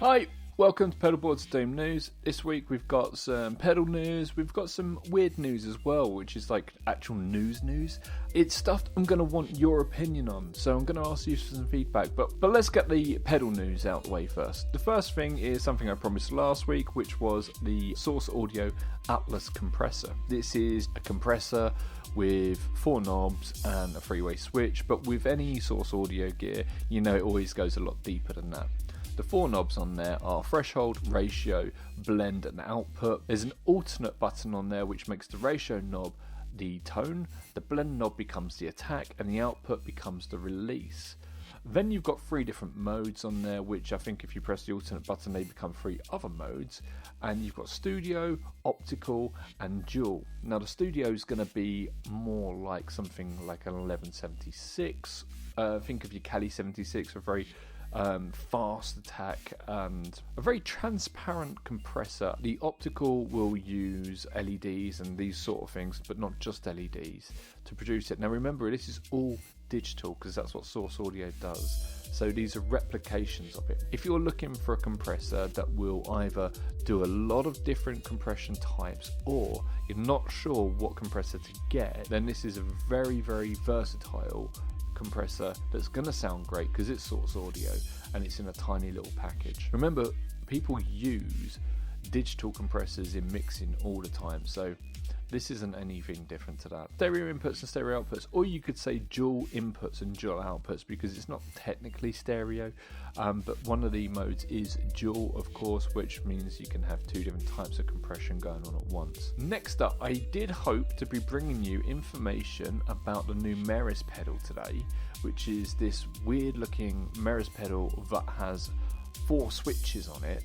Hi, welcome to Pedalboards Doom News. This week we've got some pedal news, we've got some weird news as well, which is like actual news. It's stuff I'm going to want your opinion on, so I'm going to ask you for some feedback, but let's get the pedal news out the way first. The first thing is something I promised last week, which was the Source Audio Atlas compressor. This is a compressor with 4 knobs and a three-way switch, but with any Source Audio gear, you know it always goes a lot deeper than that. The 4 knobs on there are threshold, ratio, blend and output. There's an alternate button on there which makes the ratio knob the tone, the blend knob becomes the attack, and the output becomes the release. Then you've got 3 different modes on there, which I think if you press the alternate button they become 3 other modes. And you've got studio, optical and dual. Now the studio is going to be more like something like an 1176. Think of your Cali 76, a very fast attack and a very transparent compressor. The optical will use LEDs and these sort of things, but not just LEDs to produce it. Now remember, this is all digital because that's what Source Audio does. So these are replications of it. If you're looking for a compressor that will either do a lot of different compression types or you're not sure what compressor to get, then this is a very, very versatile compressor that's going to sound great because it's Source Audio and it's in a tiny little package. Remember, people use digital compressors in mixing all the time, so this isn't anything different to that. Stereo inputs and stereo outputs, or you could say dual inputs and dual outputs because it's not technically stereo, but one of the modes is dual, of course, which means you can have 2 different types of compression going on at once. Next up, I did hope to be bringing you information about the new Meris pedal today, which is this weird looking Meris pedal that has 4 switches on it.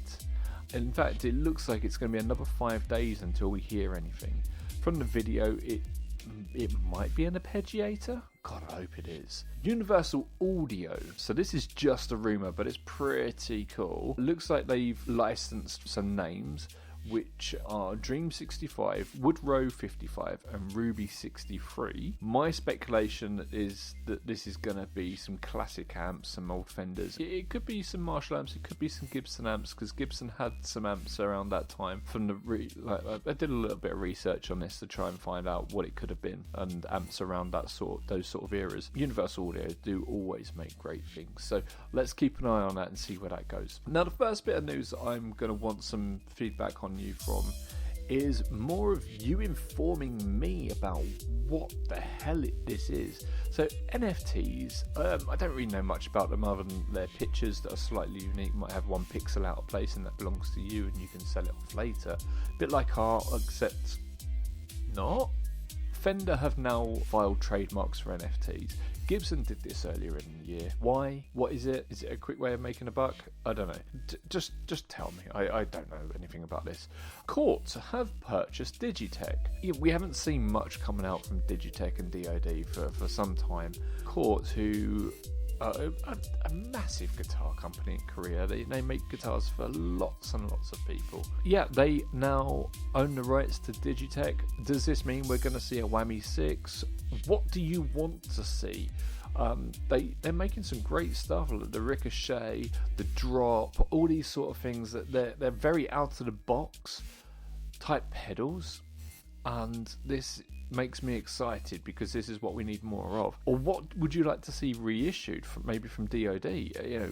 In fact, it looks like it's going to be another 5 days until we hear anything. From the video, it might be an arpeggiator. God, I hope it is. Universal Audio. So this is just a rumour, but it's pretty cool. It looks like they've licensed some names, which are Dream 65, Woodrow 55 and Ruby 63. My speculation is that this is going to be some classic amps, some old Fenders. It could be some Marshall amps, it could be some Gibson amps, because Gibson had some amps around that time. From the I did a little bit of research on this to try and find out what it could have been, and amps around those sort of eras. Universal Audio do always make great things, so let's keep an eye on that and see where that goes. Now the first bit of news I'm going to want some feedback on you from is more of you informing me about what the hell this is. So NFTs, I don't really know much about them other than their pictures that are slightly unique. Might have 1 pixel out of place and that belongs to you and you can sell it off later. A bit like art, except not. Fender have now filed trademarks for NFTs. Gibson did this earlier in the year. Why? What is it? Is it a quick way of making a buck? I don't know. Just tell me. I don't know anything about this. Cort have purchased Digitech. We haven't seen much coming out from Digitech and DoD for some time. Cort, who are a massive guitar company in Korea. They make guitars for lots and lots of people. Yeah, they now own the rights to Digitech. Does this mean we're going to see a Whammy 6? What do you want to see? They're making some great stuff, like the Ricochet, the Drop, all these sort of things that they're very out of the box type pedals, and this makes me excited because this is what we need more of. Or what would you like to see reissued from maybe from DoD? You know,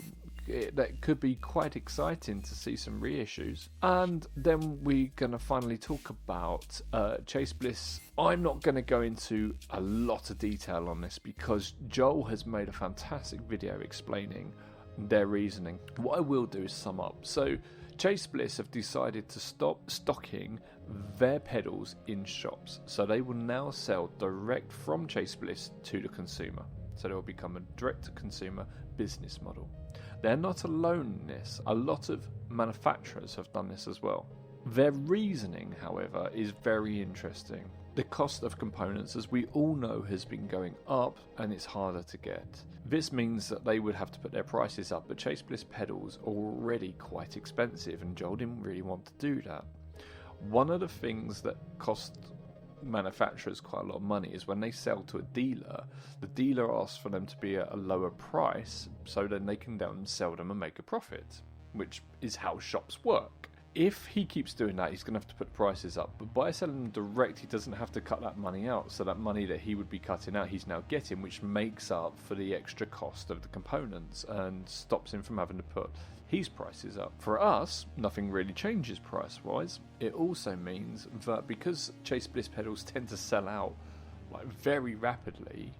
that could be quite exciting to see some reissues. And then we're going to finally talk about Chase Bliss. I'm not going to go into a lot of detail on this because Joel has made a fantastic video explaining their reasoning. What I will do is sum up. So Chase Bliss have decided to stop stocking their pedals in shops, so they will now sell direct from Chase Bliss to the consumer. So they will become a direct-to-consumer business model. They're not alone in this. A lot of manufacturers have done this as well. Their reasoning, however, is very interesting. The cost of components, as we all know, has been going up and it's harder to get. This means that they would have to put their prices up, but Chase Bliss pedals are already quite expensive and Joel didn't really want to do that. One of the things that cost manufacturers quite a lot of money is when they sell to a dealer, the dealer asks for them to be at a lower price so then they can then sell them and make a profit. which is how shops work. If he keeps doing that, he's going to have to put prices up. But by selling them direct, he doesn't have to cut that money out. So that money that he would be cutting out, he's now getting, which makes up for the extra cost of the components and stops him from having to put his prices up. For us, nothing really changes price-wise. It also means that because Chase Bliss pedals tend to sell out like very rapidly,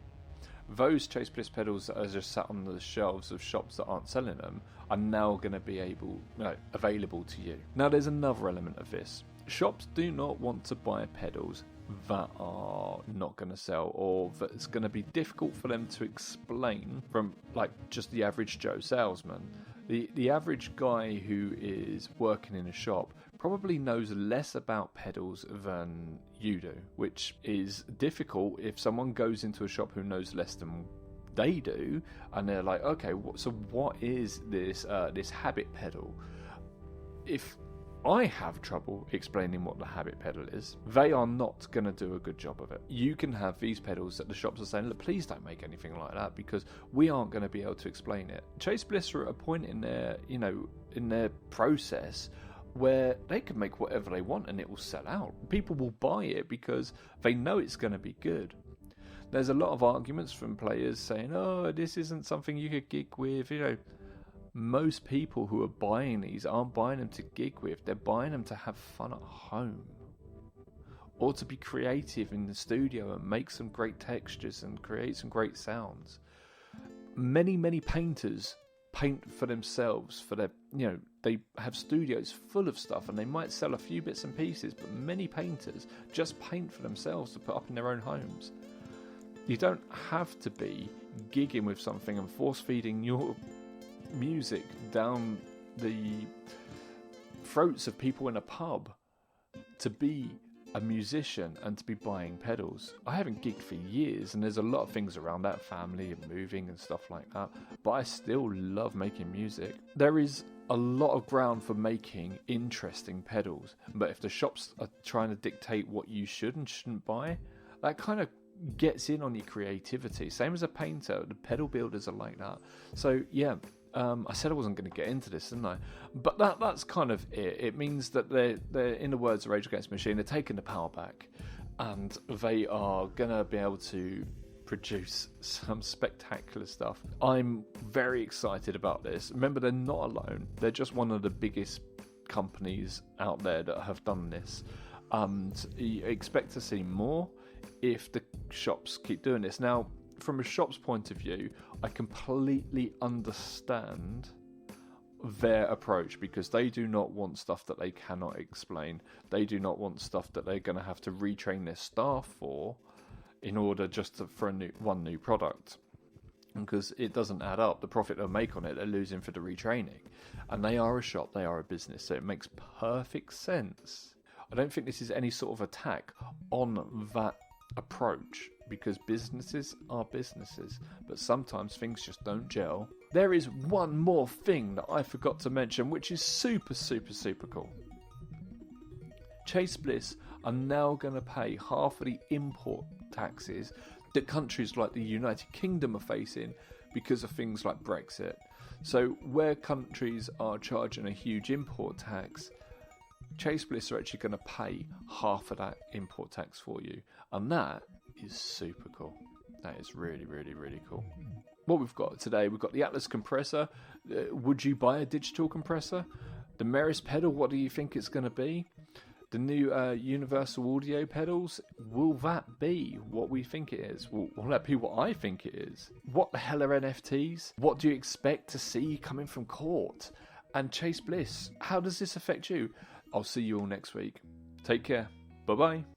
those Chase Bliss pedals that are just sat on the shelves of shops that aren't selling them are now going to be available to you. Now there's another element of this. Shops do not want to buy pedals that are not going to sell, or that it's going to be difficult for them to explain from like just the average Joe salesman. The average guy who is working in a shop probably knows less about pedals than you do, which is difficult if someone goes into a shop who knows less than they do, and they're like, okay, so what is this habit pedal? If I have trouble explaining what the habit pedal is, they are not going to do a good job of it. You can have these pedals that the shops are saying, look, please don't make anything like that because we aren't going to be able to explain it. Chase Bliss are at a point in their process where they can make whatever they want and it will sell out. People will buy it because they know it's going to be good. There's a lot of arguments from players saying, oh, this isn't something you could gig with, Most people who are buying these aren't buying them to gig with, they're buying them to have fun at home. Or to be creative in the studio and make some great textures and create some great sounds. Many, many painters paint for themselves, for their, they have studios full of stuff and they might sell a few bits and pieces, but many painters just paint for themselves to put up in their own homes. You don't have to be gigging with something and force-feeding your music down the throats of people in a pub to be a musician and to be buying pedals. I haven't gigged for years and there's a lot of things around that, family and moving and stuff like that, but I still love making music. There is a lot of ground for making interesting pedals, but if the shops are trying to dictate what you should and shouldn't buy, that kind of gets in on your creativity. Same as a painter, the pedal builders are like that. So yeah, I said I wasn't going to get into this, didn't I? But that's kind of it. It means that they're in the words of Rage Against the Machine, they're taking the power back, and they are going to be able to produce some spectacular stuff. I'm very excited about this. Remember, they're not alone. They're just one of the biggest companies out there that have done this. And you expect to see more if the shops keep doing this. Now, from a shop's point of view, I completely understand their approach because they do not want stuff that they cannot explain. They do not want stuff that they're going to have to retrain their staff for in order for one new product, because it doesn't add up. The profit they'll make on it, they're losing for the retraining. And they are a shop, they are a business, so it makes perfect sense. I don't think this is any sort of attack on that approach, because businesses are businesses, but sometimes things just don't gel. There is one more thing that I forgot to mention, which is super, super, super cool. Chase Bliss are now going to pay half of the import taxes that countries like the United Kingdom are facing because of things like Brexit. So where countries are charging a huge import tax, Chase Bliss are actually going to pay half of that import tax for you. And that is super cool. That is really, really, really cool. What we've got today, we've got the Atlas compressor. Would you buy a digital compressor? The Meris pedal, what do you think it's going to be? The new universal audio pedals, will that be what we think it is? Will that be what I think it is? What the hell are NFTs? What do you expect to see coming from Cort and Chase Bliss? How does this affect you? I'll see you all next week. Take care. Bye-bye.